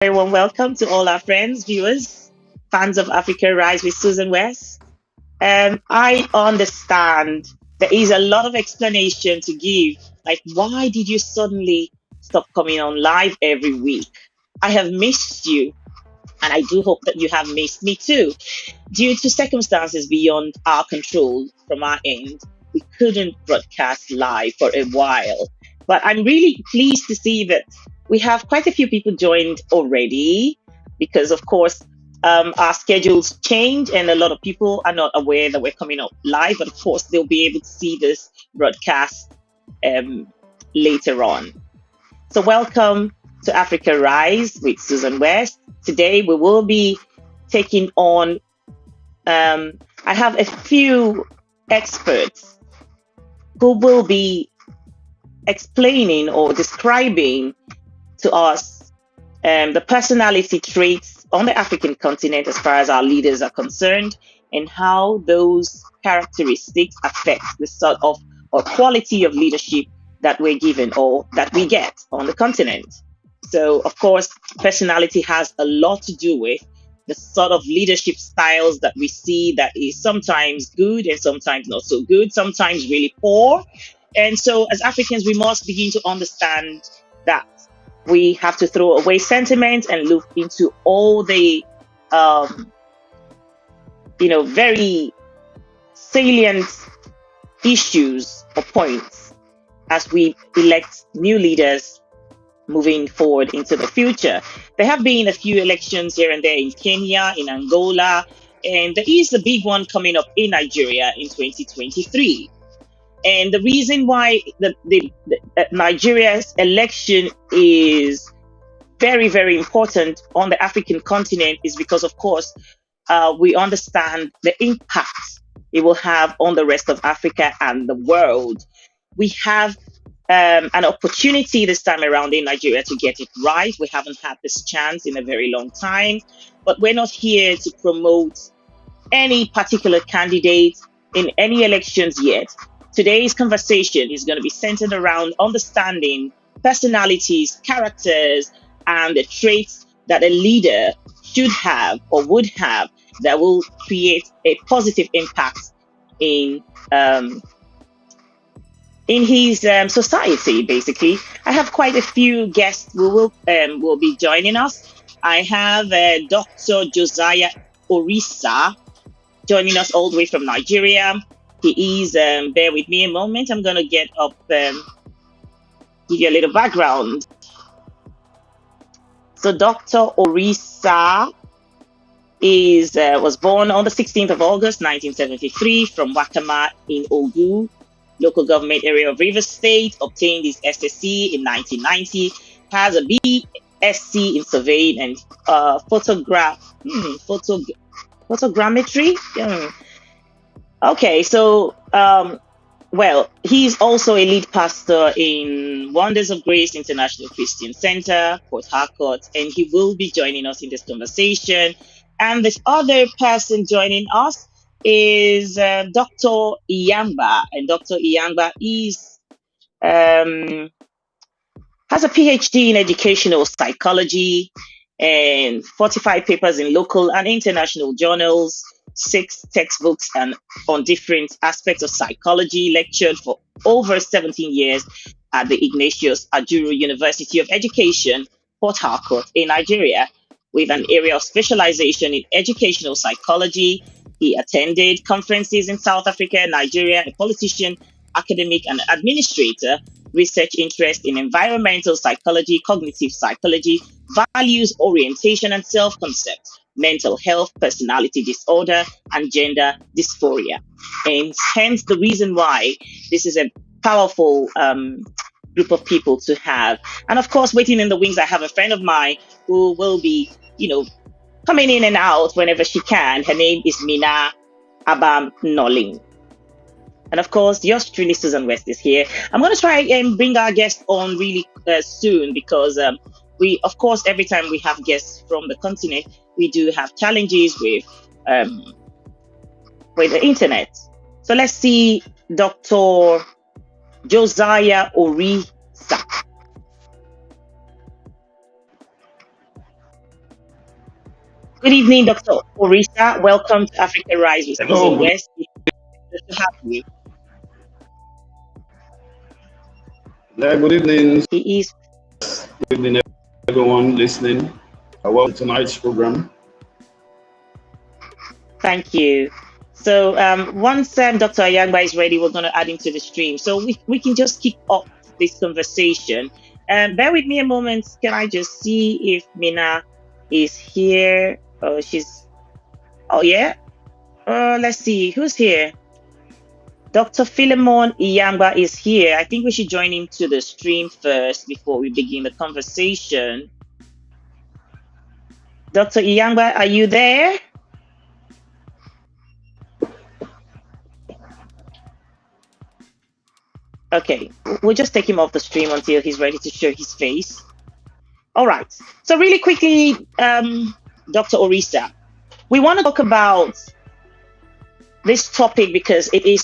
Very warm welcome to all our friends, viewers, fans of Africa Rise with Susan West. I understand there is a lot of explanation to give. Like, why did you suddenly stop coming on live every week? I have missed you, and I do hope that you have missed me too. Due to circumstances beyond our control from our end, we couldn't broadcast live for a while. But I'm really pleased to see that we have quite a few people joined already because, of course, our schedules change and a lot of people are not aware that we're coming up live. But of course, they'll be able to see this broadcast um, later on. So, welcome to Africa Rise with Susan West. Today, we will be taking on I have a few experts who will be explaining or describing to us the personality traits on the African continent as far as our leaders are concerned and how those characteristics affect the sort of or quality of leadership that we're given or that we get on the continent. So, of course, personality has a lot to do with the sort of leadership styles that we see that is sometimes good and sometimes not so good, sometimes really poor. And so, as Africans, we must begin to understand that we have to throw away sentiment and look into all the, um, very salient issues or points as we elect new leaders moving forward into the future. There have been a few elections here and there in Kenya, in Angola, and there is a big one coming up in Nigeria in 2023. And the reason why the Nigeria's election is very, very important on the African continent is because, of course, we understand the impact it will have on the rest of Africa and the world. We have an opportunity this time around in Nigeria to get it right. We haven't had this chance in a very long time, but we're not here to promote any particular candidate in any elections yet. Today's conversation is going to be centered around understanding personalities, characters, and the traits that a leader should have or would have that will create a positive impact in um, in his society. Basically, I have quite a few guests who will be joining us. I have Dr. Josiah Orisa joining us all the way from Nigeria. He is, bear with me a moment, I'm going to get up, give you a little background. So, Dr. Orisa was born on the 16th of August 1973 from Wakama in Ogu, local government area of Rivers State, obtained his SSC in 1990, has a BSc in surveying and photogrammetry. Okay, so well, he's also a lead pastor in Wonders of Grace International Christian Center, Port Harcourt, and he will be joining us in this conversation. And this other person joining us is Dr. Iyangba, and Dr. Iyangba um, has a PhD in educational psychology and 45 papers in local and international journals, 6 textbooks and on different aspects of psychology, lectured for over 17 years at the Ignatius Ajuru University of Education, Port Harcourt in Nigeria, with an area of specialization in educational psychology. He attended conferences in South Africa, Nigeria, a politician, academic, and administrator. Research interest in environmental psychology, cognitive psychology, values orientation and self concept, mental health, personality disorder, and gender dysphoria. And hence the reason why this is a powerful group of people to have. And of course, waiting in the wings, I have a friend of mine who will be, coming in and out whenever she can. Her name is Mina Abam Noling. And of course, yours truly, Susan West, is here. I'm going to try and bring our guest on really soon because of course, every time we have guests from the continent, we do have challenges um, with the internet. So let's see Dr. Josiah Orisa. Good evening, Dr. Orisa. Welcome to Africa Rise with Hello, Susan good, West. It's good to have you. good evening. He is. Good evening, everyone listening. Welcome to tonight's program. Thank you. So once Dr. Ayangba is ready, we're going to add him to the stream. So we can just kick off this conversation. Bear with me a moment. Can I just see if Mina is here? Oh, oh, yeah. Let's see. Who's here? Dr. Philemon Iyamba is here. I think we should join him to the stream first before we begin the conversation. Dr. Iyamba, are you there? Okay, we'll just take him off the stream until he's ready to show his face. All right. So really quickly, Dr. Orisa, we want to talk about this topic because we've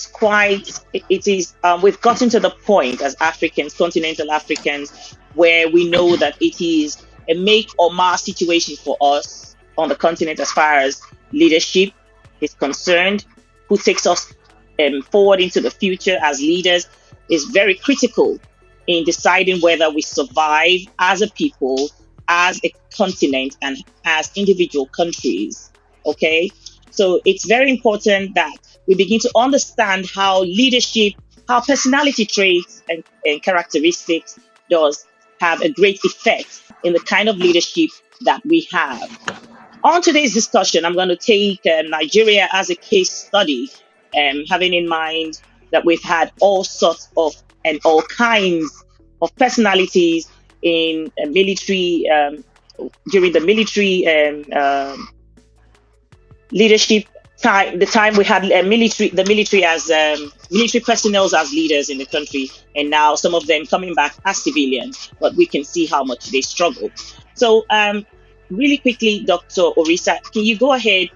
gotten to the point as Africans, continental Africans, where we know that it is a make or mar situation for us on the continent as far as leadership is concerned. Who takes us forward into the future as leaders is very critical in deciding whether we survive as a people, as a continent, and as individual countries. Okay, so it's very important that we begin to understand how leadership, how personality traits and characteristics does have a great effect in the kind of leadership that we have. On today's discussion, I'm going to take Nigeria as a case study, having in mind that we've had all sorts of and all kinds of personalities in military during the military leadership time, the time we had the military as military personnel as leaders in the country, and now some of them coming back as civilians, but we can see how much they struggle. So really quickly, Dr. Orisa, can you go ahead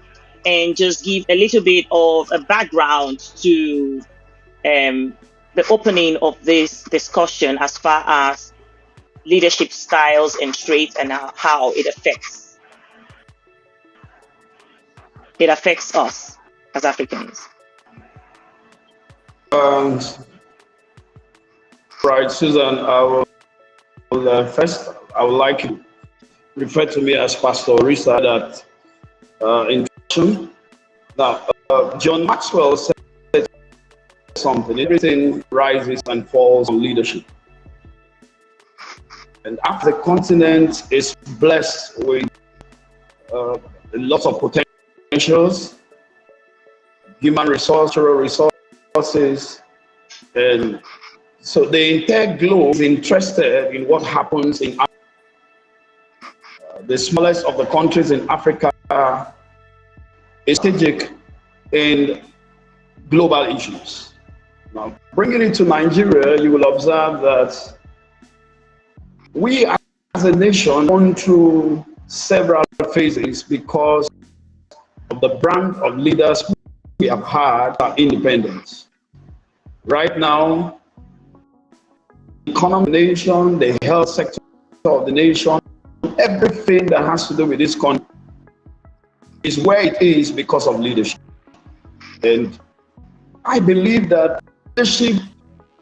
and just give a little bit of a background to the opening of this discussion as far as leadership styles and traits and how it affects us as Africans? Um, right, Susan, first, I would like you to refer to me as Pastor Orisa that introduction. Now, John Maxwell said something, everything rises and falls on leadership. And after the continent is blessed with lots of potentials, human resources, resources, and so the entire globe is interested in what happens in Africa. The smallest of the countries in Africa is strategic in global issues. Now, bringing it to Nigeria, you will observe that we as a nation gone through several phases because of the brand of leaders we have had our independence. Right now, the economy of the nation, the health sector of the nation, everything that has to do with this country is where it is because of leadership. And I believe that leadership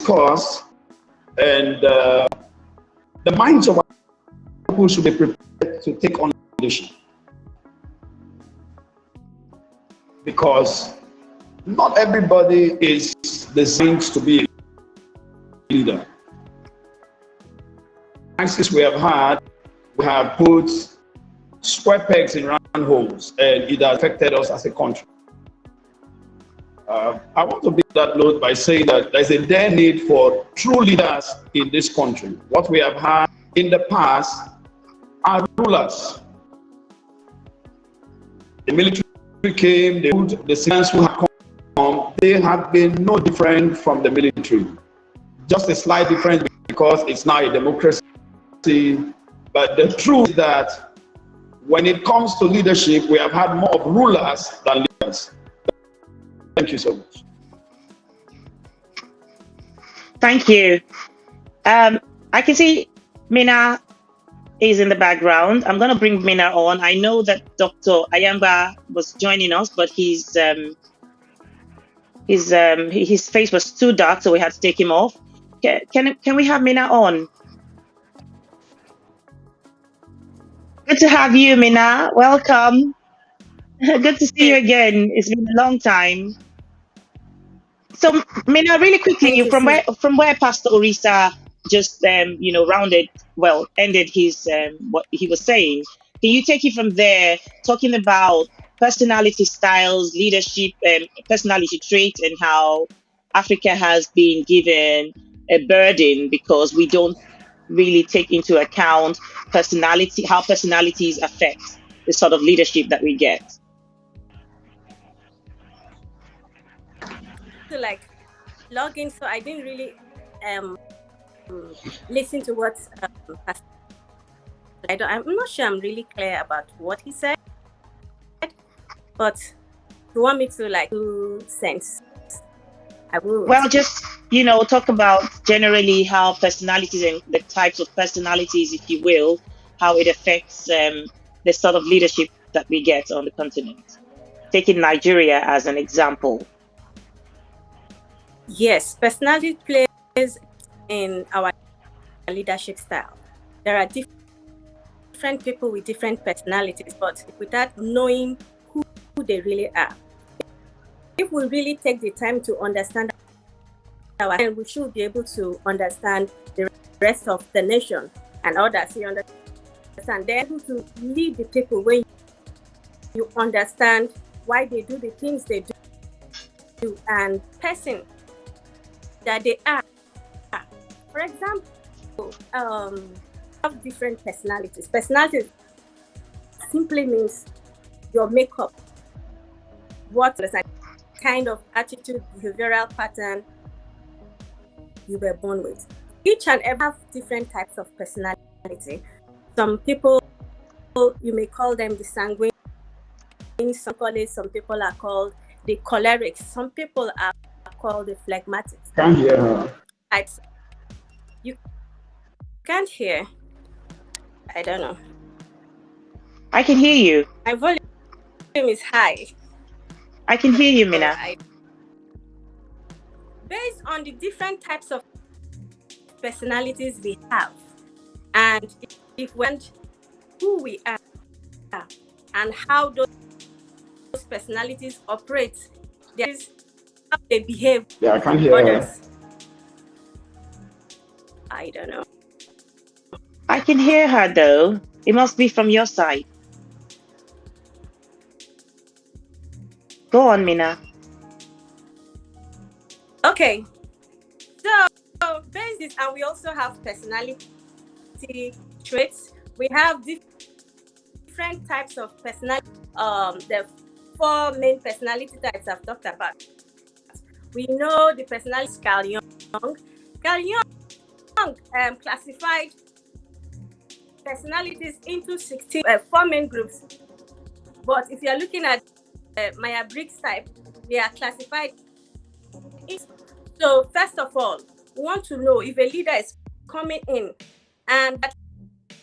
costs and the minds of people should be prepared to take on leadership. Because not everybody is designed to be a leader. Crisis we have put square pegs in round holes, and it has affected us as a country. I want to build that note by saying that there's a dire need for true leaders in this country. What we have had in the past are rulers. The military came, the citizens who have come, they have been no different from the military. Just a slight difference because it's now a democracy. But the truth is that when it comes to leadership, we have had more of rulers than leaders. Thank you so much. Thank you. I can see Mina is in the background. I'm going to bring Mina on. I know that Dr. Ayamba was joining us, but his face was too dark, so we had to take him off. Can we have Mina on? Good to have you, Mina. Welcome. Good to see you again. It's been a long time. So, Mina, really quickly, from where Pastor Orisa just ended his what he was saying. Can you take it from there, talking about personality styles, leadership, personality traits, and how Africa has been given a burden because we don't really take into account how personalities affect the sort of leadership that we get. To log in, so I didn't really listen to what I'm not sure I'm really clear about what he said, but if you want me to do sense, I will. Well, just talk about generally how personalities and the types of personalities, if you will, how it affects the sort of leadership that we get on the continent. Taking Nigeria as an example. Yes, personality plays in our leadership style. There are different people with different personalities, but without knowing who they really are. If we really take the time to understand and we should be able to understand the rest of the nation and others. You understand? They're able to lead the people when you understand why they do the things they do and person that they are. For example, have different personalities. Personality simply means your makeup, what kind of attitude, behavioral pattern you were born with. Each and every have different types of personality. Some people, you may call them the sanguine, some people are called the cholerics, some people are called the phlegmatics. Can't hear her. You can't hear? I don't know. I can hear you. My volume is high. I can hear you, Mina. Based on the different types of personalities we have, and if we want who we are and how those personalities operate, there is how they behave. Yeah, I can't hear others. I don't know. I can hear her though. It must be from your side. Go on, Mina. Okay. So basis, and we also have personality traits. We have different types of personality. The 4 main personality types I've talked about. We know the personality Carl Jung. Carl Jung classified personalities into 4 main groups. But if you are looking at Myers-Briggs type, they are classified. So first of all, we want to know if a leader is coming in, and that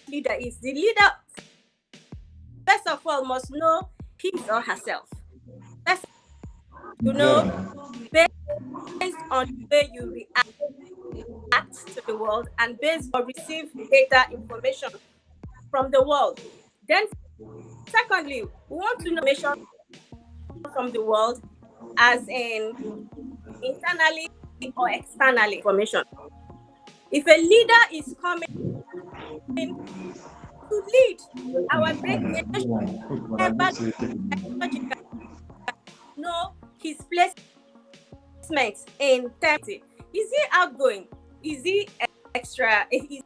leader is the leader. First of all, must know his or herself. First, you know, based on the way you react to the world and based on receive data information from the world. Then, secondly, we want to know information from the world, as in internally or externally information. If a leader is coming to lead our great nation, know his placement in terms. Is he outgoing? Is he extra? Is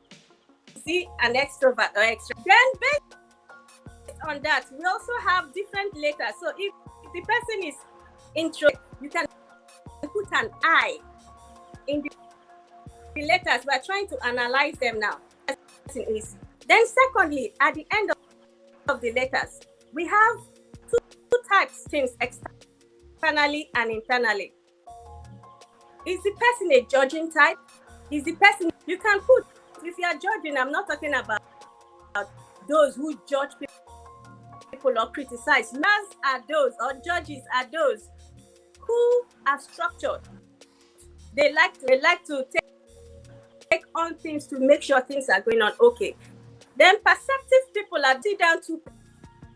he an extrovert or extra? Then based on that, we also have different letters. So if the person is intro, you can put an I in the letters. We are trying to analyze them now. Then secondly, at the end of the letters, we have two types of things, externally and internally. Is the person a judging type? Is the person, you can put, if you are judging, I'm not talking about those who judge people or criticize. Lawyers are those, or judges are those who are structured. They like to take on things to make sure things are going on okay. Then perceptive people are sit down to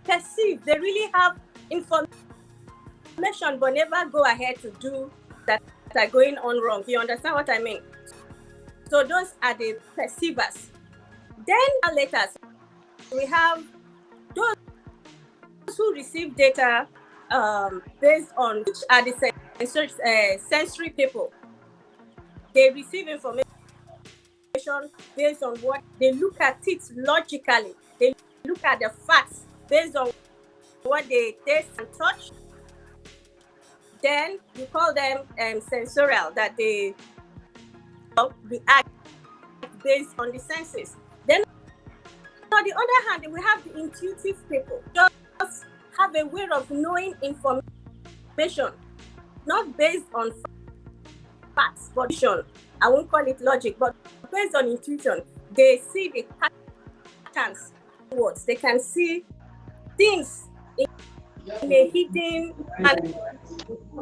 perceive. They really have information but never go ahead to do that are going on wrong. You understand what I mean? So those are the perceivers. Then later, we have those who receive data based on, which are the sensory people. They receive information based on what they look at it logically. They look at the facts based on what they taste and touch. Then you call them sensorial, that they react based on the senses. Then on the other hand, we have the intuitive people. Just have a way of knowing information, not based on facts, but I won't call it logic, but based on intuition. They see the patterns, words. They can see things in a hidden manner.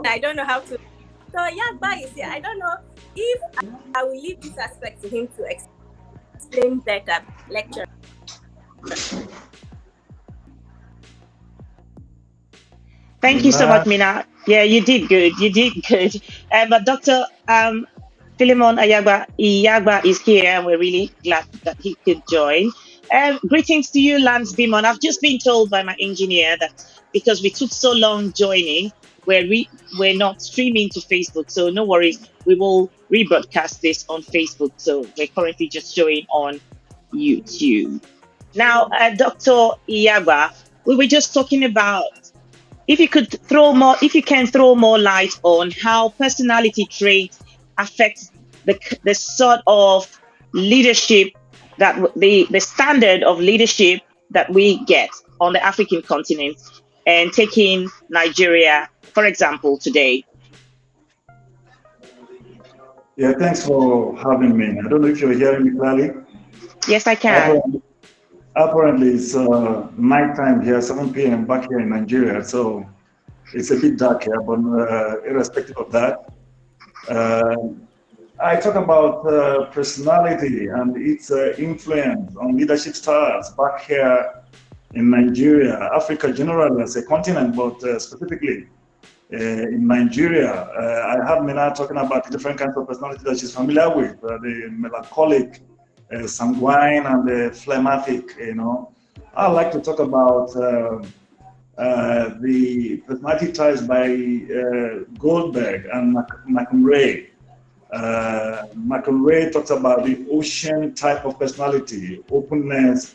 I don't know how to. So Yagba is here. I don't know if I will leave this aspect to him to explain better. Lecture. Thank you so much, Mina. Yeah, you did good. You did good. But Dr. Philemon Iyagba is here, and we're really glad that he could join. Greetings to you, Lance Bimon. I've just been told by my engineer that because we took so long joining, we're not streaming to Facebook. So no worries, we will rebroadcast this on Facebook. So we're currently just showing on YouTube. Now, Dr. Iyagba, we were just talking about if you can throw more light on how personality traits affect the sort of leadership that the standard of leadership that we get on the African continent, and taking Nigeria, for example, today. Yeah, thanks for having me. I don't know if you're hearing me clearly. Yes, I can. Apparently it's nighttime here, 7 p.m. back here in Nigeria, so it's a bit dark here, but irrespective of that, I talk about personality and its influence on leadership styles back here in Nigeria, Africa generally as a continent, but specifically in Nigeria. I have Mina talking about the different kinds of personality that she's familiar with, the melancholic, sanguine, and the phlegmatic, you know. I like to talk about the personality types by Goldberg and McInerney. McInerney talks about the ocean type of personality: openness,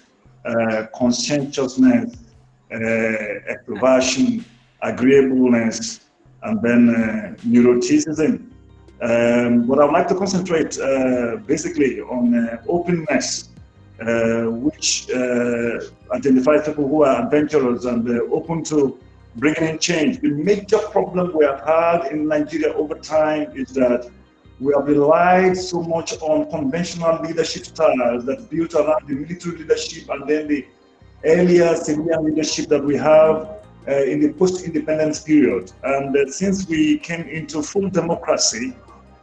conscientiousness, extroversion, agreeableness, and then neuroticism. But I would like to concentrate basically on openness, which identifies people who are adventurous and open to bringing in change. The major problem we have had in Nigeria over time is that we have relied so much on conventional leadership styles that built around the military leadership and then the earlier civilian leadership that we have in the post-independence period. And since we came into full democracy,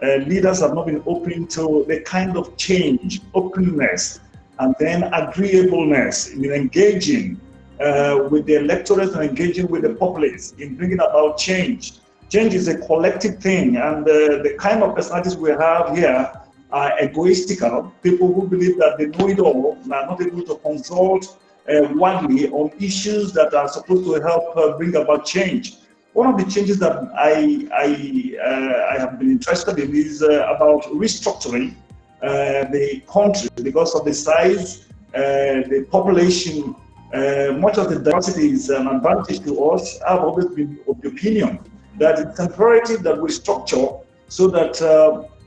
leaders have not been open to the kind of change, openness, and then agreeableness in engaging with the electorate and engaging with the populace in bringing about change. Change is a collective thing, and the kind of personalities we have here are egoistical, people who believe that they know it all and are not able to consult widely on issues that are supposed to help bring about change. One of the changes that I have been interested in is about restructuring the country because of the size, the population. Much of the diversity is an advantage to us. I've always been of the opinion that it's imperative that we structure so that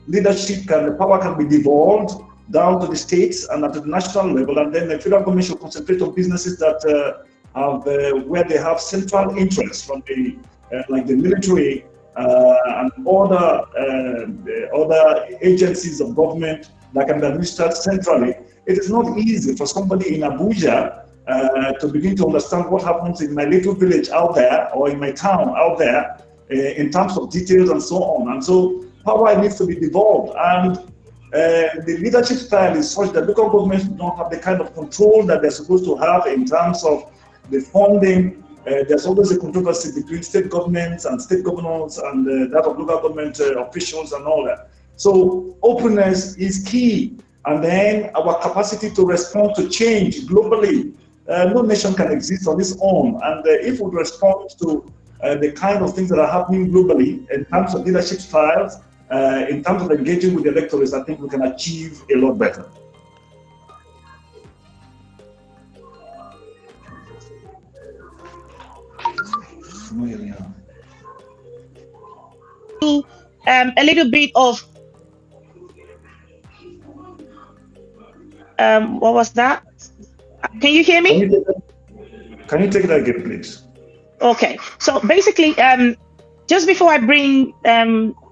leadership and the power can be devolved down to the states and at the national level, and then the federal government should concentrate on businesses that have where they have central interests from the like the military and other agencies of government that can be administered centrally. it is not easy for somebody in Abuja to begin to understand what happens in my little village out there or in my town out there in terms of details and so on. And so power needs to be devolved. And the leadership style is such that local governments don't have the kind of control that they're supposed to have in terms of the funding. There's always a controversy between state governments and state governors and that of local government officials and all that. So openness is key. And then our capacity to respond to change globally. No nation can exist on its own. And if we respond to the kind of things that are happening globally in terms of leadership styles, in terms of engaging with the electorates, I think we can achieve a lot better. A little bit of what was that? Can you hear me? Can you take that again, please? Okay. So basically, just before I bring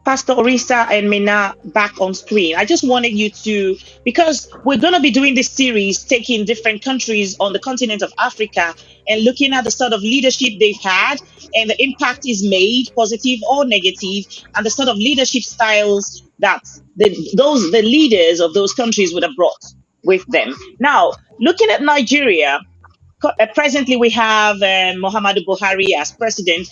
Pastor Orisa and Mena back on screen, I just wanted you to, because we're going to be doing this series, taking different countries on the continent of Africa and looking at the sort of leadership they've had and the impact is made, positive or negative, and the sort of leadership styles that the leaders of those countries would have brought with them. Now, looking at Nigeria, presently we have Muhammadu Buhari as president.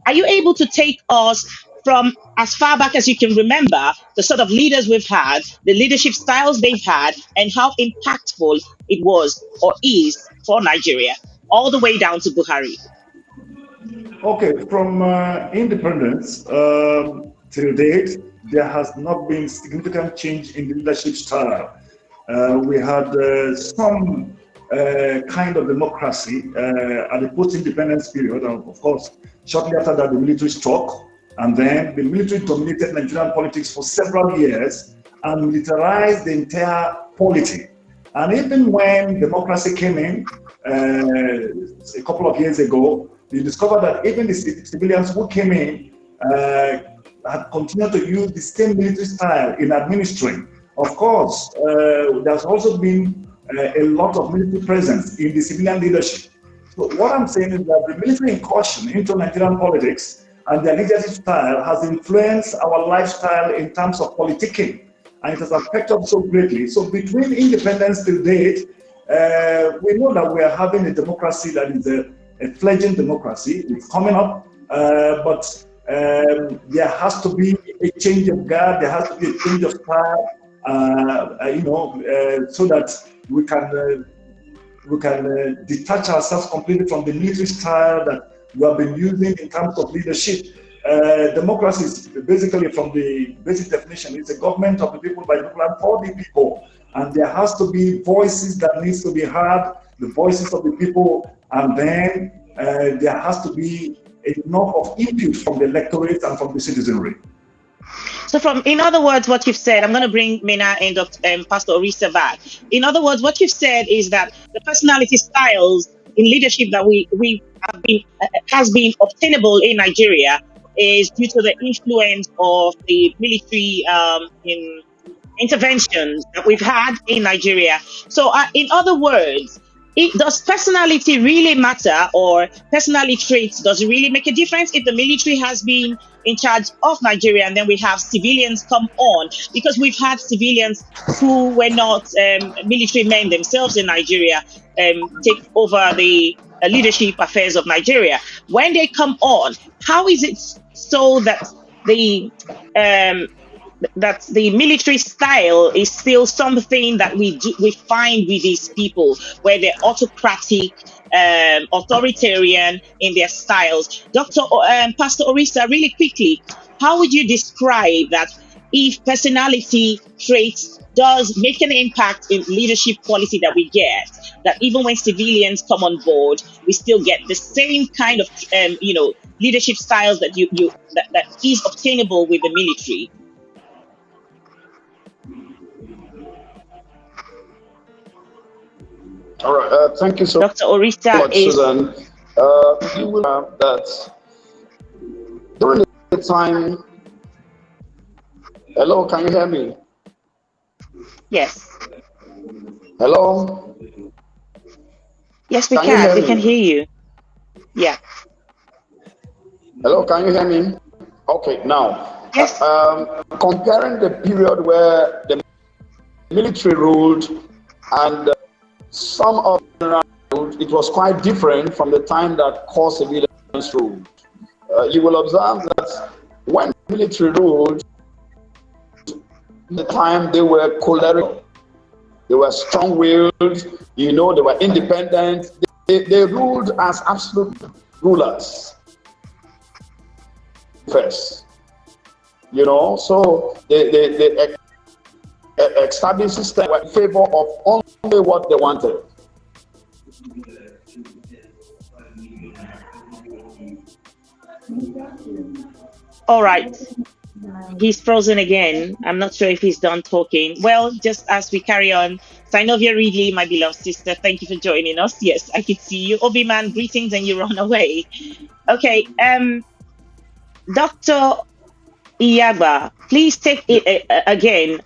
Are you able to take us from as far back as you can remember, the sort of leaders we've had, the leadership styles they've had, and how impactful it was or is for Nigeria, all the way down to Buhari? Okay, from independence till date, there has not been significant change in the leadership style. We had some kind of democracy at the post-independence period, and of course, shortly after that, the military struck, and then the military dominated Nigerian politics for several years and militarized the entire polity. And even when democracy came in a couple of years ago, we discovered that even the civilians who came in had continued to use the same military style in administering. Of course, there's also been a lot of military presence in the civilian leadership. So what I'm saying is that the military incursion into Nigerian politics and their leadership style has influenced our lifestyle in terms of politicking, and it has affected us so greatly. So between independence till date, we know that we are having a democracy that is a fledgling democracy. It's coming up, but there has to be a change of guard, there has to be a change of style, so that we can detach ourselves completely from the military style that we have been using in terms of leadership. Democracy is basically, from the basic definition, it's a government of the people, by the people, and for the people. And there has to be voices that needs to be heard, the voices of the people, and then there has to be enough of input from the electorate and from the citizenry. So in other words, what you've said, I'm going to bring Mena and Pastor Orisa back. In other words, what you've said is that the personality styles in leadership that we have been has been obtainable in Nigeria is due to the influence of the military interventions that we've had in Nigeria. So in other words, does personality really matter, or personality traits, does it really make a difference if the military has been in charge of Nigeria and then we have civilians come on? Because we've had civilians who were not military men themselves in Nigeria take over the leadership affairs of Nigeria. When they come on, how is it so that the military style is still something that we find with these people, where they're autocratic, authoritarian in their styles? Pastor Orisa, really quickly, how would you describe that if personality traits does make an impact in leadership quality that we get, that even when civilians come on board, we still get the same kind of leadership styles that that is obtainable with the military? All right, thank you so much, Dr. Orisa Susan. You will have that during the time. Hello, can you hear me? Yes. Hello? Yes, we Can you can. hear We can me? hear you. Yeah. Hello, can you hear me? Okay, now, Yes. comparing the period where the military ruled and some of the ruled, it was quite different from the time that core civilians ruled. You will observe that when the military ruled, the time they were choleric, they were strong-willed, they were independent. They ruled as absolute rulers first, so they established system in favor of only what they wanted. All right. He's frozen again. I'm not sure if he's done talking. Well, just as we carry on, Sinovia Ridley, my beloved sister, thank you for joining us. Yes, I could see you. Obi man, greetings, and you run away. Okay. Dr. Iyagba, please take it again.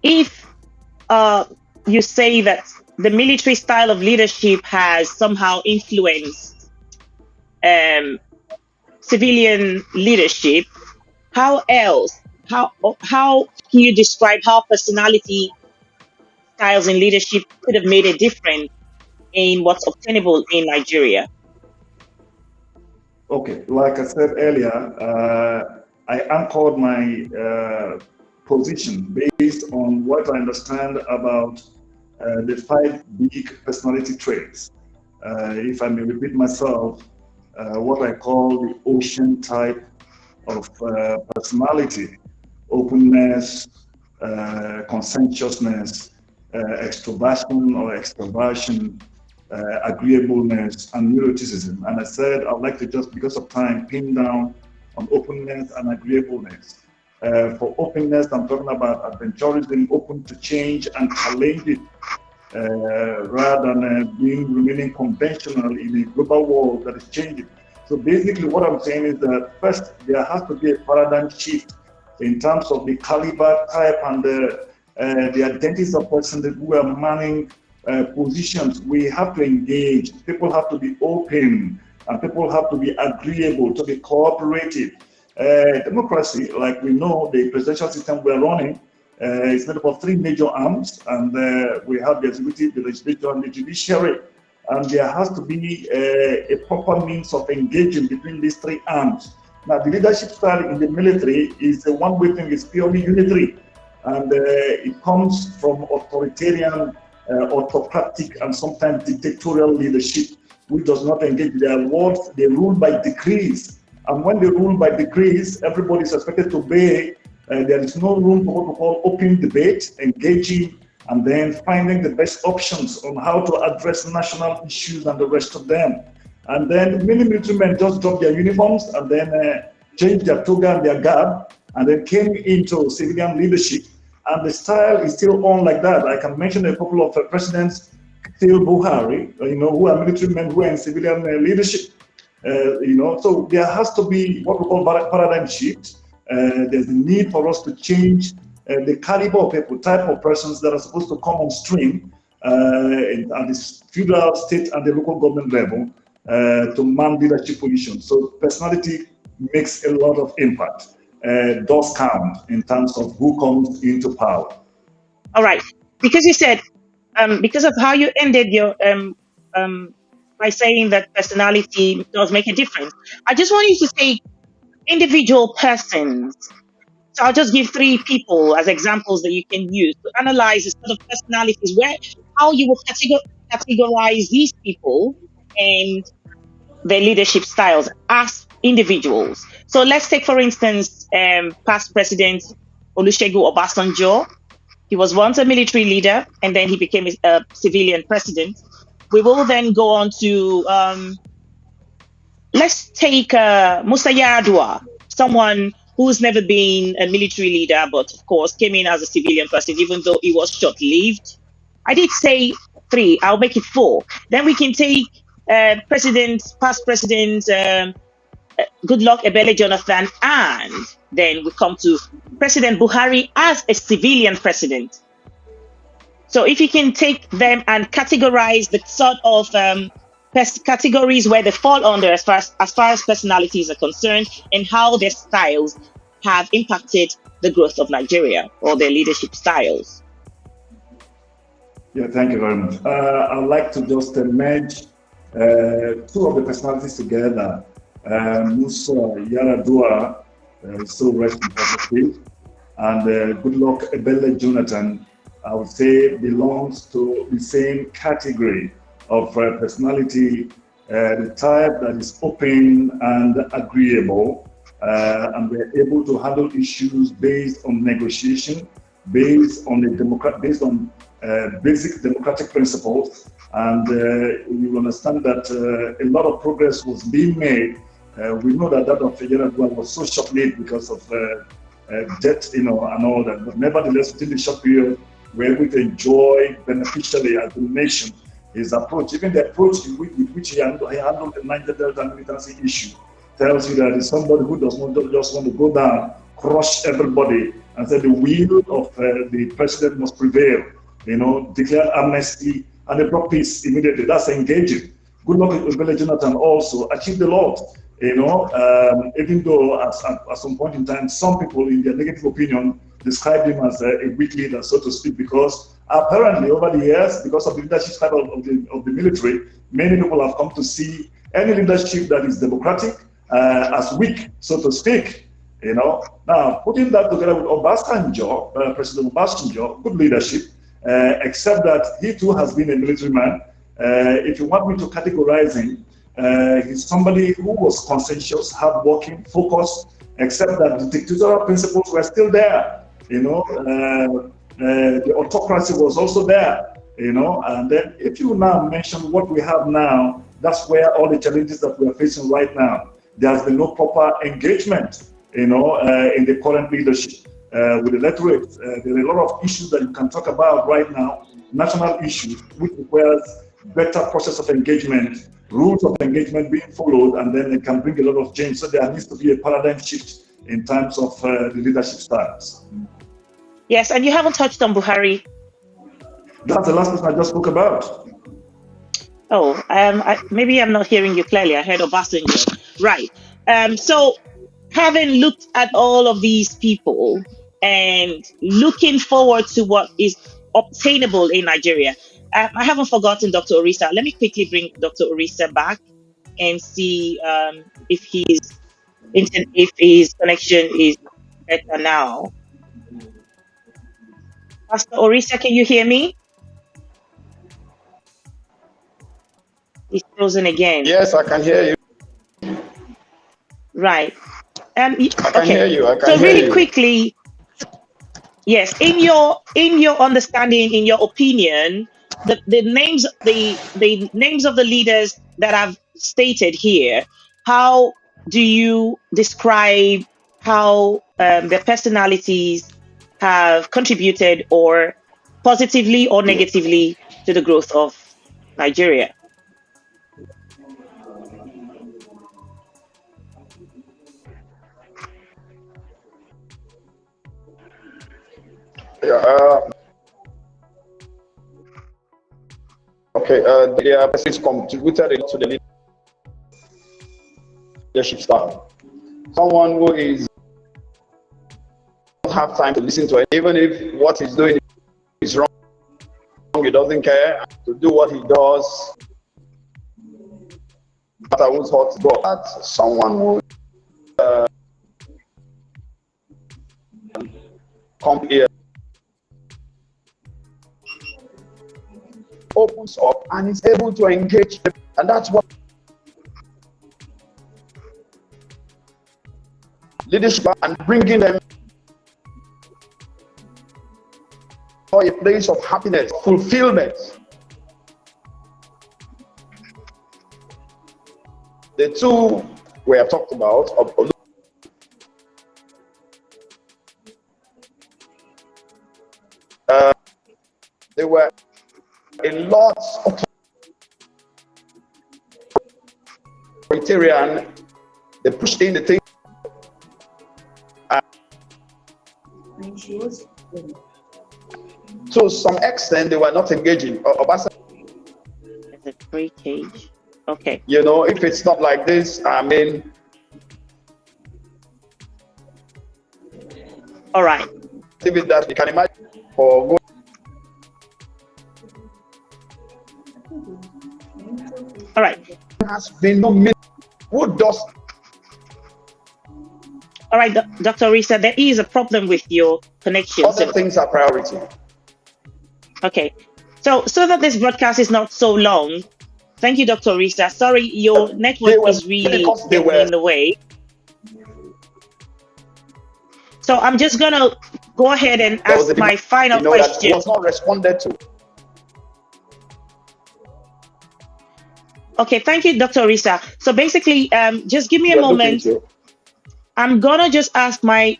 If you say that the military style of leadership has somehow influenced civilian leadership, how else? How can you describe how personality styles in leadership could have made a difference in what's obtainable in Nigeria? Okay, like I said earlier, I anchored my position based on what I understand about the 5 big personality traits. If I may repeat myself, what I call the ocean type of personality: openness, conscientiousness, extroversion or extroversion, agreeableness, and neuroticism. And I said I'd like to, just because of time, pin down on openness and agreeableness. For openness, I'm talking about adventurism, open to change and challenge it, rather than remaining conventional in a global world that is changing. So basically what I'm saying is that first, there has to be a paradigm shift in terms of the caliber, type, and the identities of persons who are manning positions. We have to engage. People have to be open, and people have to be agreeable, to be cooperative. Democracy, like we know, the presidential system we're running, is made up of 3 major arms, and we have the executive, the legislature, and the judiciary. And there has to be a proper means of engaging between these 3 arms. Now, the leadership style in the military is a one-way thing, it's purely unitary. And it comes from authoritarian, autocratic, and sometimes dictatorial leadership, which does not engage their words. They rule by decrees. And when they rule by decrees, everybody is expected to obey. There is no room for what we call open debate, engaging, and then finding the best options on how to address national issues and the rest of them. And then many military men just dropped their uniforms and then changed their toga and their garb, and then came into civilian leadership. And the style is still on like that. I can mention a couple of presidents, still Buhari, who are military men who are in civilian leadership. So there has to be what we call paradigm shift. There's a need for us to change the caliber of people, type of persons that are supposed to come on stream at the federal, state, and the local government level to man leadership positions. So personality makes a lot of impact. Does count in terms of who comes into power. All right, because you said, because of how you ended your by saying that personality does make a difference, I just want you to say individual persons. So I'll just give 3 people as examples that you can use to analyze the sort of personalities, how you will categorize these people and their leadership styles as individuals. So let's take, for instance, past President Olusegun Obasanjo. He was once a military leader, and then he became a civilian president. We will then go on to, let's take Musa Yar'Adua, someone who's never been a military leader, but of course came in as a civilian president, even though it was short-lived. I did say 3, I'll make it 4. Then we can take past president Goodluck Ebele Jonathan, and then we come to President Buhari as a civilian president. So if you can take them and categorize the sort of categories where they fall under as far as personalities are concerned, and how their styles have impacted the growth of Nigeria or their leadership styles. Yeah, thank you very much. I'd like to just merge two of the personalities together. Musa Yaradua, still rest in peace, and Goodluck Ebele Jonathan, I would say, belongs to the same category of personality, the type that is open and agreeable, and we're able to handle issues based on negotiation, based on basic democratic principles, and you understand that a lot of progress was being made. We know that of Yaradua was so short-lived because of debt, and all that. But nevertheless, within the short period, we're able to enjoy beneficially as a nation his approach. Even the approach with which he handled the Niger Delta militancy issue tells you that he's somebody who does not just want to go down, crush everybody, and say the will of the president must prevail. Declare amnesty and they brought peace immediately. That's engaging. Goodluck Ebele Jonathan also achieved a lot. Even though at some point in time, some people in their negative opinion described him as a weak leader, so to speak, because apparently over the years, because of the leadership style of the military, many people have come to see any leadership that is democratic as weak, so to speak. Now putting that together with Obasanjo, President Obasanjo, good leadership, except that he too has been a military man. If you want me to categorize him, he's somebody who was conscientious, hardworking, focused, except that the dictatorial principles were still there. The autocracy was also there. And then if you now mention what we have now, that's where all the challenges that we are facing right now. There has been no proper engagement, in the current leadership with the electorate. There are a lot of issues that you can talk about right now, national issues, which requires better process of engagement, rules of engagement being followed, and then it can bring a lot of change. So there needs to be a paradigm shift in terms of the leadership styles. Yes, and you haven't touched on Buhari. That's the last person I just spoke about. Oh, maybe I'm not hearing you clearly. I heard Obasanjo. Right. So having looked at all of these people and looking forward to what is obtainable in Nigeria, I haven't forgotten Dr. Orisa. Let me quickly bring Dr. Orisa back and see if his connection is better now. Pastor Orisa, can you hear me? He's frozen again. Yes, I can hear you. Right. I can hear you. So really quickly, yes, in your understanding, in your opinion, the names of the leaders that I've stated here, how do you describe how their personalities have contributed, or positively or negatively, to the growth of Nigeria? Their persons contributed to the leadership style. Someone who is don't have time to listen to it, even if what he's doing is wrong, he doesn't care to do what he does. But I was hot to go. That's someone who come here, opens up and is able to engage, and that's what leadership and bringing them to a place of happiness, fulfillment. The two we have talked about there were a lot of authoritarian. They pushed in the thing. To some extent, they were not engaging. Obasanjo, It's a free cage. Okay. you know, if it's not like this, I mean, All right. even that you can imagine or go. All right. Has been no minute. Who does? All right, Dr. Risa, there is a problem with your connection. Other things are priority. Okay. So that this broadcast is not so long, thank you, Dr. Risa. Sorry, your network is really getting in the way. So I'm just going to go ahead and ask my final question. That was not responded to. Okay, thank you, Dr. Risa. So basically, just give me a moment. I'm gonna just ask the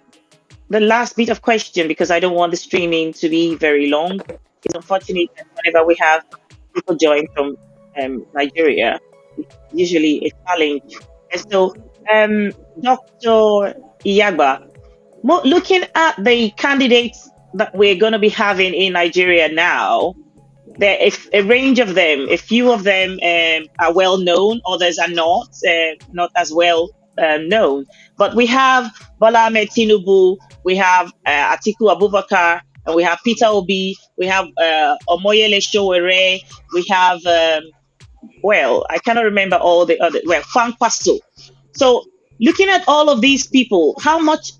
last bit of question because I don't want the streaming to be very long. It's unfortunate that whenever we have people join from Nigeria, it's usually a challenge. And so, Dr. Iyagba, looking at the candidates that we're going to be having in Nigeria now, there is a range of them. A few of them are well known, others are not as well known. But we have Bola Ahmed Tinubu, we have Atiku Abubakar, and we have Peter Obi, we have Omoyele Sowore, we have, I cannot remember all the other, Kwankwaso. So looking at all of these people, how much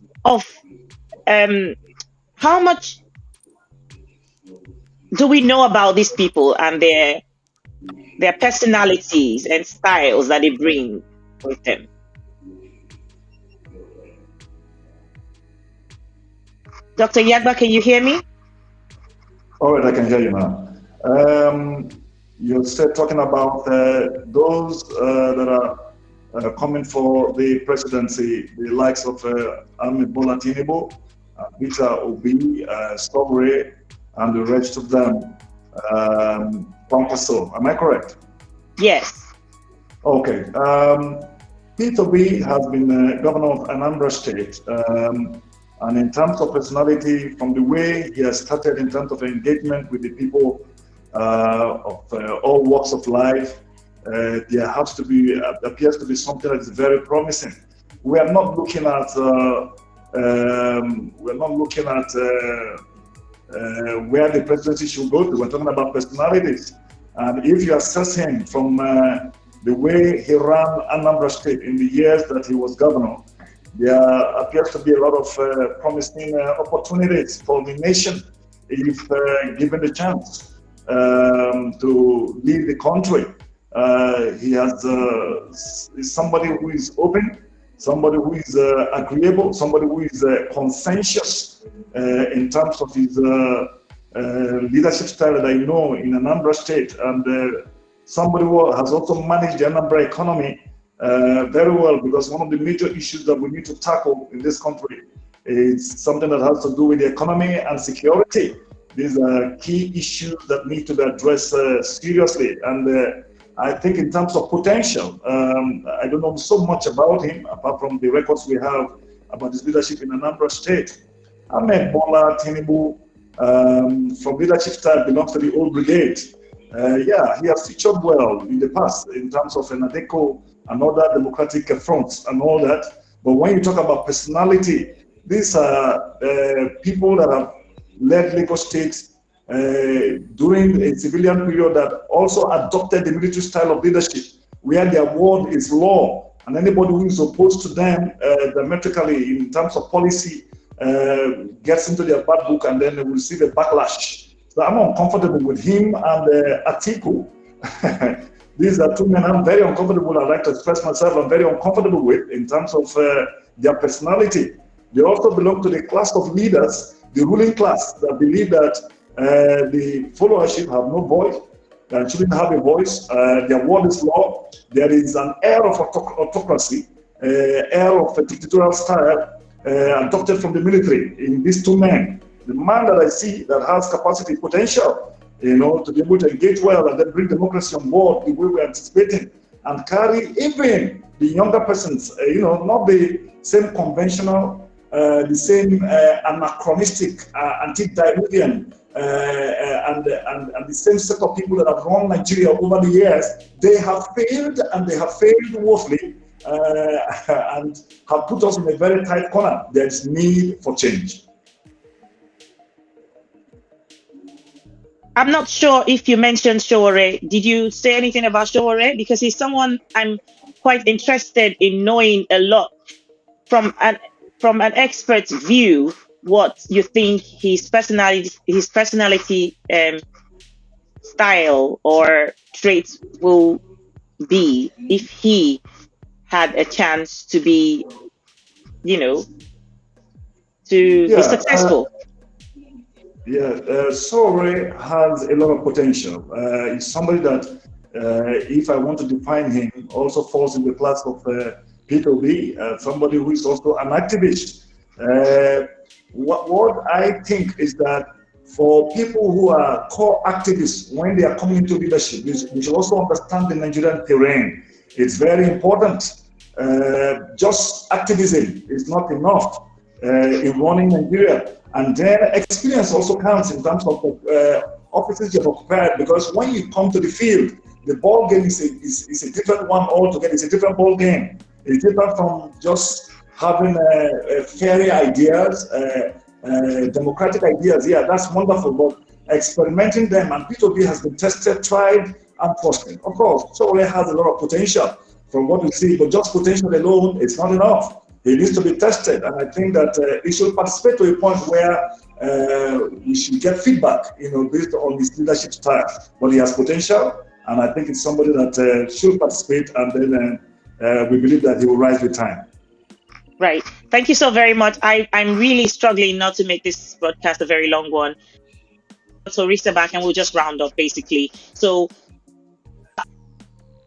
do we know about these people and their personalities and styles that they bring with them? Dr. Iyagba, can you hear me? All right, I can hear you now. You're still talking about those that are coming for the presidency, the likes of Ahmed Bola Tinubu, Peter Obi, Sowore, and the rest of them. Kwankwaso, am I correct? Yes. Okay. Peter Obi has been governor of Anambra State. And in terms of personality, from the way he has started in terms of engagement with the people of all walks of life, there appears to be something that is very promising. We are not looking at where the presidency should go to. We're talking about personalities. And if you assess him from the way he ran Anambra State in the years that he was governor, there appears to be a lot of promising opportunities for the nation if given the chance to lead the country. He is somebody who is open, somebody who is agreeable, somebody who is conscientious in terms of his leadership style that I know in Anambra State, and somebody who has also managed the Anambra economy very well, because one of the major issues that we need to tackle in this country is something that has to do with the economy and security. These are key issues that need to be addressed seriously. And I think in terms of potential, I don't know so much about him, apart from the records we have about his leadership in Anambra State. Ahmed Bola Tinubu, from leadership style, belongs to the old brigade. He has featured well in the past in terms of NADECO and other democratic fronts and all that. But when you talk about personality, these are people that have led Lagos State during a civilian period that also adopted the military style of leadership, where their word is law, and anybody who is opposed to them diametrically in terms of policy gets into their bad book, and then they will receive a backlash. So I'm uncomfortable with him and Atiku. These are two men I'm very uncomfortable. I'd like to express myself. I'm very uncomfortable with in terms of their personality. They also belong to the class of leaders, the ruling class, that believe that the followership have no voice, that shouldn't have a voice. Their word is law. There is an air of autocracy, air of a dictatorial style adopted from the military in these two men. The man that I see that has capacity, potential, to be able to engage well and then bring democracy on board the way we're anticipating, and carry even the younger persons, not the same conventional, the same anachronistic, antediluvian and the same set of people that have run Nigeria over the years, they have failed, and they have failed woefully, and have put us in a very tight corner. There is need for change. I'm not sure if you mentioned Sowore. Did you say anything about Sowore? Because he's someone I'm quite interested in knowing a lot from an expert's view. What you think his personality, style or traits will be if he had a chance to be, to be successful. Sowore has a lot of potential. He's somebody that, if I want to define him, also falls in the class of Peter Obi, somebody who is also an activist. What I think is that for people who are core activists, when they are coming into leadership, we should also understand the Nigerian terrain. It's very important. Just activism is not enough in running Nigeria. And then experience also counts in terms of offices you've occupied, because when you come to the field, the ball game is a different one altogether. It's a different ball game. It's different from just having fairy ideas, democratic ideas. Yeah, that's wonderful, but experimenting them, and P2B has been tested, tried, and trusted. Of course, Sowore has a lot of potential from what we see, but just potential alone, it's not enough. He needs to be tested, and I think that he should participate to a point where we should get feedback, based on his leadership style. But he has potential, and I think it's somebody that should participate, and then we believe that he will rise with time. Right. Thank you so very much. I'm really struggling not to make this broadcast a very long one. So Risa back, and we'll just round up basically. So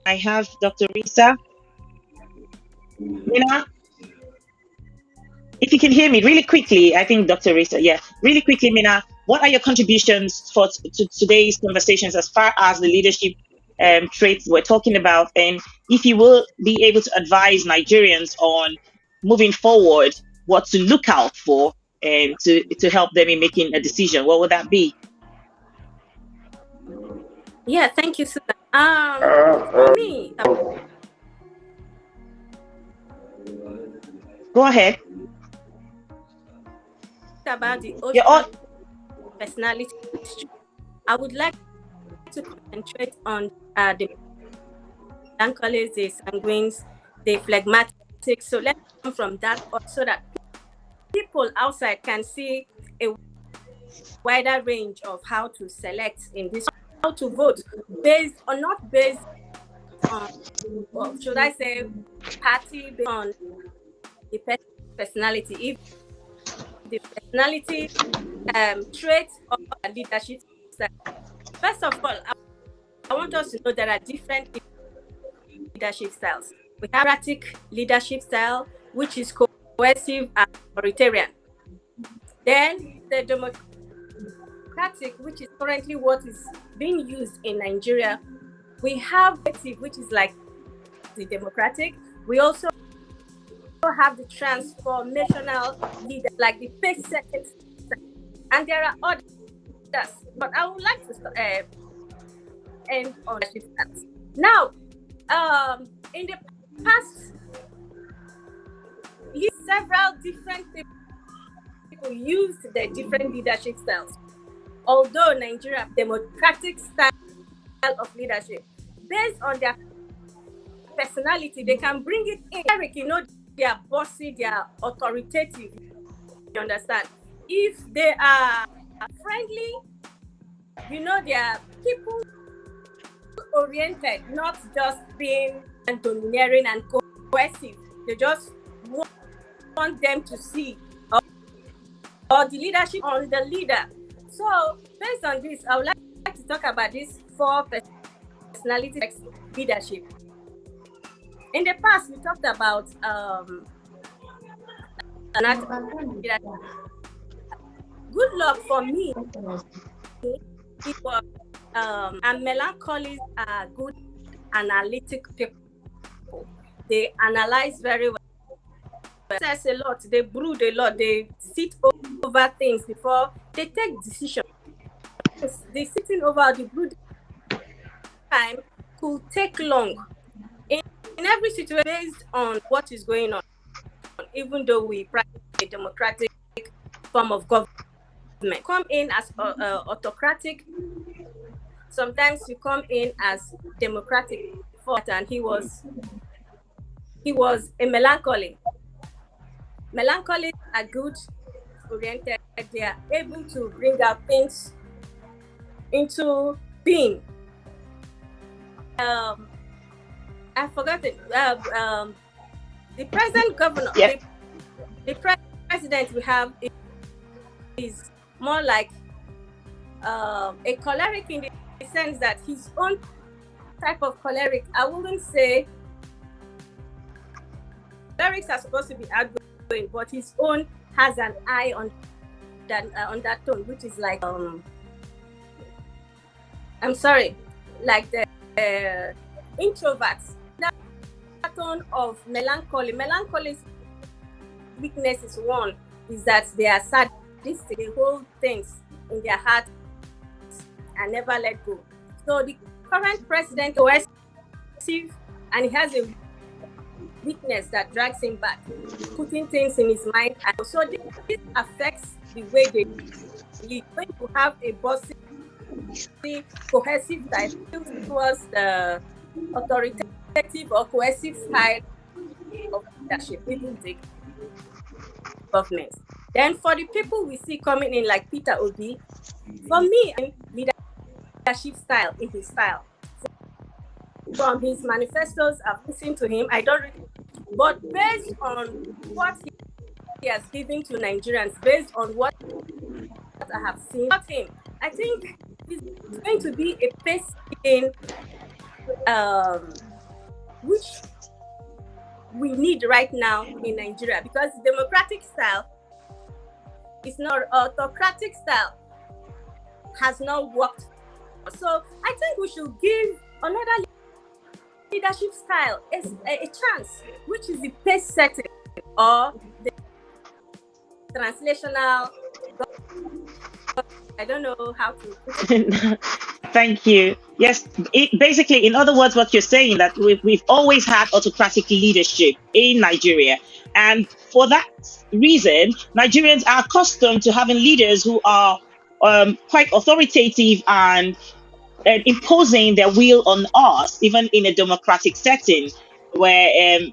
I have Dr. Risa. Mina, if you can hear me really quickly, I think Dr. Risa, really quickly, Mina, what are your contributions to today's conversations as far as the leadership traits we're talking about? And if you will be able to advise Nigerians on moving forward, what to look out for and to help them in making a decision, what would that be? Yeah, thank you, Susan. For me, go ahead. About the personality, I would like to concentrate on the melancholies, the sanguines, the phlegmatics. So let's come from that so that people outside can see a wider range of how to select in this, how to vote based on, not based on, or should I say, party, based on the personality. If the personality traits of leadership style. First of all, I want us to know there are different leadership styles. We have erratic leadership style, which is coercive and authoritarian. Then the democratic, which is currently what is being used in Nigeria. We have active, which is like the democratic. We also have the transformational leader, like the pace setting, and there are others. But I would like to end on leadership styles. Now, in the past, several different people used their different leadership styles. Although Nigeria democratic style of leadership, based on their personality, they can bring it in. Eric, they are bossy, they are authoritative. You understand? If they are friendly, they are people oriented, not just being domineering and coercive. They just want them to see or the leadership on the leader. So based on this, I would like to talk about these 4 personality leadership. In the past, we talked about good luck for me. It was and melancholies are good analytic people. They analyze very well. They assess a lot. They brood a lot. They sit over things before they take decisions. the sitting over the blue time could take long in every situation based on what is going on, even though we practice a democratic form of government. Come in as autocratic, sometimes you come in as democratic, and he was a melancholy. Melancholics are good oriented, they are able to bring out things into being. I forgot it. The present governor, Yep. the president we have is more like a choleric in the sense that his own type of choleric, I wouldn't say cholerics are supposed to be outgoing, but his own has an eye on that tone, which is like I'm sorry, like the introverts. That tone of melancholy. Melancholy's weakness is one is that they are sadistic. They hold things in their heart and never let go. So the current president is coercive, and he has a weakness that drags him back, putting things in his mind. And so this affects the way they lead. When you have a bossy, cohesive type towards the authoritative or coercive style of leadership, people take government. Then for the people we see coming in like Peter Obi, for me, leadership style is his style. From his manifestos, I've listened to him. I don't really, but based on what he has given to Nigerians, based on what I have seen about him, I think he's going to be a pace in which we need right now in Nigeria, because democratic style is not autocratic style, has not worked. So I think we should give another leadership style a chance, which is the pace setting or the translational. I don't know how to. Thank you. Yes, basically, in other words, what you're saying that we've always had autocratic leadership in Nigeria, and for that reason, Nigerians are accustomed to having leaders who are quite authoritative and imposing their will on us, even in a democratic setting where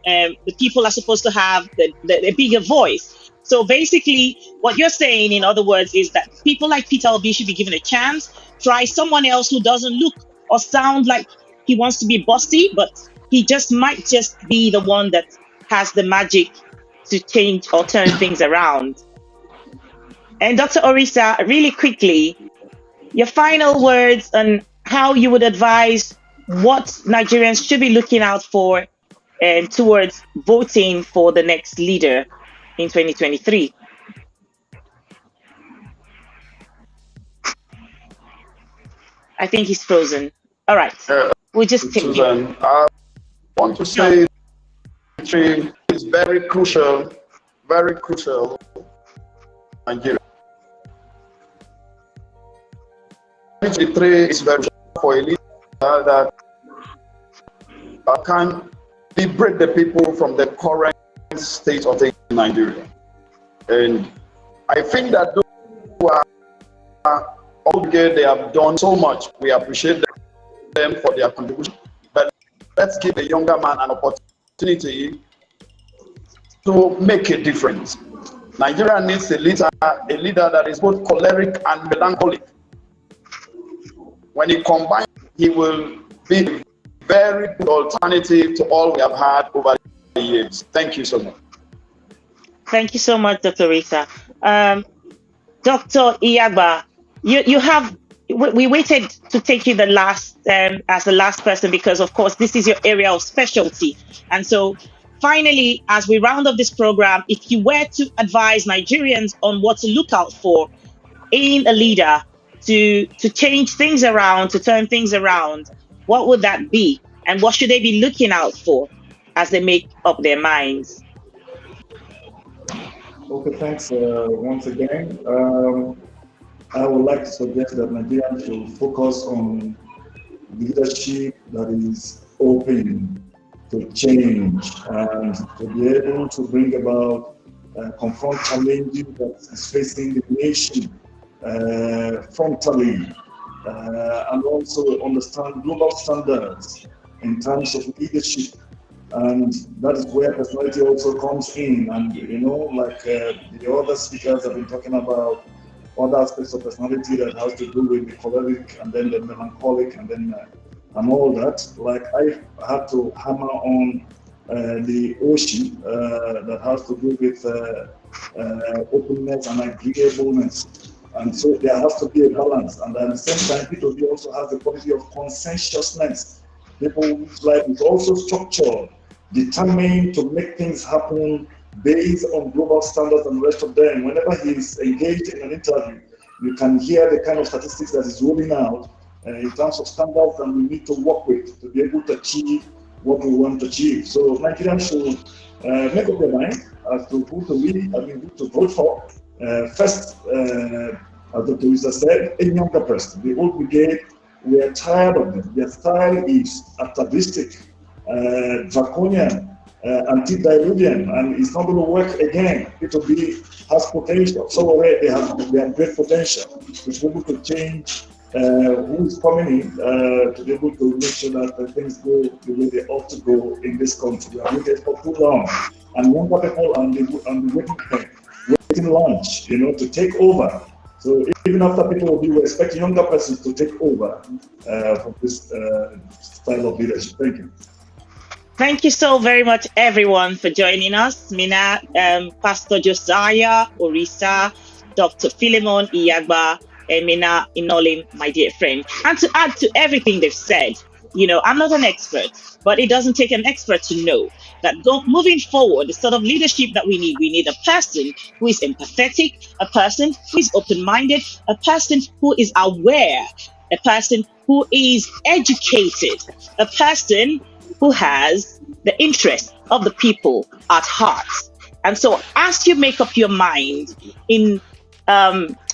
the people are supposed to have a bigger voice. So basically, what you're saying, in other words, is that people like Peter Obi should be given a chance. Try someone else who doesn't look or sound like he wants to be bossy, but he might just be the one that has the magic to change or turn things around. And Dr. Orisa, really quickly, your final words on how you would advise what Nigerians should be looking out for towards voting for the next leader in 2023. I think he's frozen. All right. We'll just take Susan, I want to say it's very crucial, Nigeria. 2023 is very crucial for a leader that can liberate the people from the current state of things in Nigeria. And I think that those who are obligated, they have done so much. We appreciate them for their contribution. But let's give the younger man an opportunity to make a difference. Nigeria needs a leader that is both choleric and melancholic. When he combines, he will be a very good alternative to all we have had over the years. Thank you so much. Thank you so much, Dr. Risa. Dr. Iyagba, we waited to take you as the last person because, of course, this is your area of specialty. And so finally, as we round up this program, if you were to advise Nigerians on what to look out for in a leader to change things around, to turn things around, what would that be? And what should they be looking out for as they make up their minds? Okay, thanks once again. I would like to suggest that Nigerians should focus on leadership that is open to change and to be able to bring about, confront challenges that is facing the nation frontally, and also understand global standards in terms of leadership. And that is where personality also comes in. And like the other speakers have been talking about other aspects of personality that has to do with the choleric and then the melancholic and then and all that. Like I had to hammer on the ocean that has to do with openness and agreeableness. And so there has to be a balance. And at the same time, P2B also has the quality of conscientiousness. People whose life is also structured, determined to make things happen based on global standards and the rest of them. Whenever he is engaged in an interview, you can hear the kind of statistics that is rolling out in terms of standards that we need to work with to be able to achieve what we want to achieve. So Nigerians should make up their mind as to who to lead, who to vote for. First, as Dr. Issa said, a younger person. The old brigade, we are tired of them. Their style is atavistic, draconian, antediluvian, and it's not going to work again. P2B has potential. So already they have great potential to be able to change who is coming in to be able to make sure that things go the way they ought to go in this country. We have waited for too long, and younger people are waiting lunch, to take over. So even after people will be, we expect younger persons to take over for this style of leadership. Thank you. Thank you so very much, everyone, for joining us. Mina, Pastor Josiah Orisa, Dr. Philemon Iyagba, and Mina Inolim, my dear friend. And to add to everything they've said, I'm not an expert, but it doesn't take an expert to know that moving forward, the sort of leadership that we need a person who is empathetic, a person who is open-minded, a person who is aware, a person who is educated, a person who has the interest of the people at heart. And so as you make up your mind in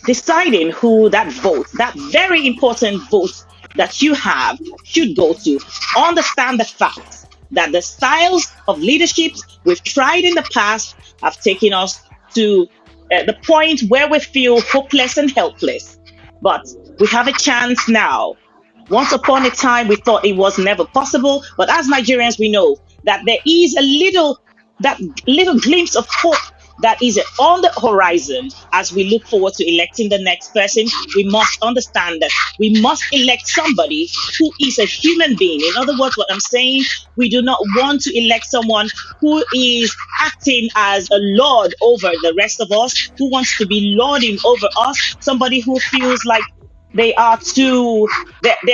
deciding who that vote, that very important vote that you have should go to, understand the fact that the styles of leaderships we've tried in the past have taken us to the point where we feel hopeless and helpless. But we have a chance now. Once upon a time, we thought it was never possible. But as Nigerians, we know that there is that little glimpse of hope that is on the horizon as we look forward to electing the next person. We must understand that we must elect somebody who is a human being. In other words, what I'm saying, we do not want to elect someone who is acting as a lord over the rest of us, who wants to be lording over us, somebody who feels like they're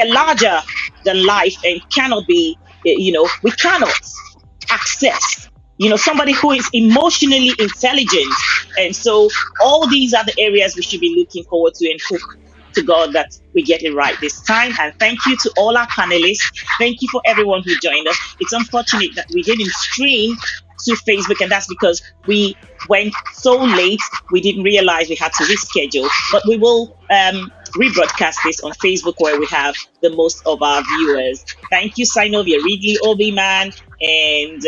larger than life and cannot be, we cannot access somebody who is emotionally intelligent. And so all these are the areas we should be looking forward to, and hope to God that we get it right this time. And thank you to all our panelists. Thank you for everyone who joined us. It's unfortunate that we didn't stream to Facebook, and that's because we went so late, we didn't realize we had to reschedule. But we will rebroadcast this on Facebook, where we have the most of our viewers. Thank you, Synovia Ridley, Obi-Man, and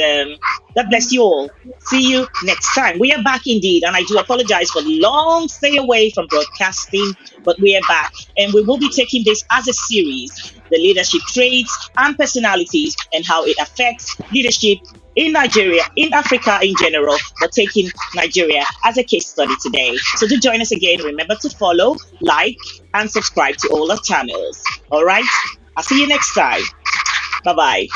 God bless you all. See you next time. We are back indeed, and I do apologize for the long stay away from broadcasting, but we are back, and we will be taking this as a series, the leadership traits and personalities and how it affects leadership in Nigeria, in Africa in general, but taking Nigeria as a case study today. So do join us again. Remember to follow, like, and subscribe to all our channels. All right? I'll see you next time. Bye-bye.